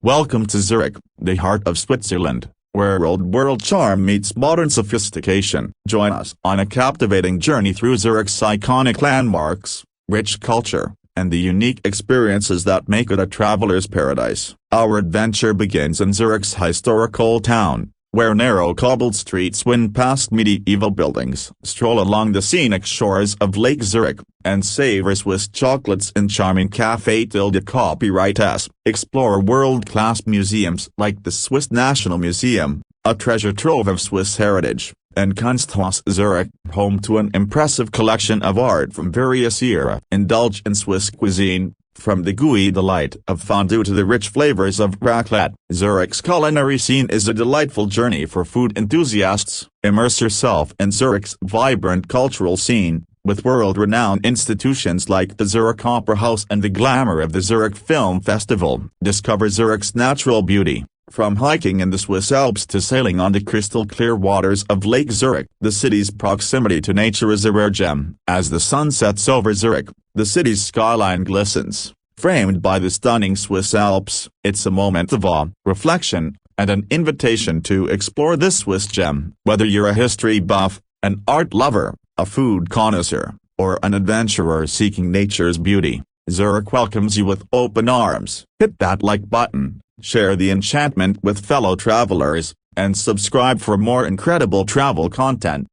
Welcome to Zurich, the heart of Switzerland, where old world charm meets modern sophistication. Join us on a captivating journey through Zurich's iconic landmarks, rich culture, and the unique experiences that make it a traveler's paradise. Our adventure begins in Zurich's historic old town, where narrow cobbled streets wind past medieval buildings. Stroll along the scenic shores of Lake Zurich, and savor Swiss chocolates in charming Café tilde copyright S. Explore world-class museums like the Swiss National Museum, a treasure trove of Swiss heritage, and Kunsthaus Zurich, home to an impressive collection of art from various eras. Indulge in Swiss cuisine, from the gooey delight of fondue to the rich flavors of raclette. Zurich's culinary scene is a delightful journey for food enthusiasts. Immerse yourself in Zurich's vibrant cultural scene, with world-renowned institutions like the Zurich Opera House and the glamour of the Zurich Film Festival. Discover Zurich's natural beauty, from hiking in the Swiss Alps to sailing on the crystal-clear waters of Lake Zurich. The city's proximity to nature is a rare gem. As the sun sets over Zurich, the city's skyline glistens, framed by the stunning Swiss Alps. It's a moment of awe, reflection, and an invitation to explore this Swiss gem. Whether you're a history buff, an art lover, a food connoisseur, or an adventurer seeking nature's beauty, Zurich welcomes you with open arms. Hit that like button, share the enchantment with fellow travelers, and subscribe for more incredible travel content.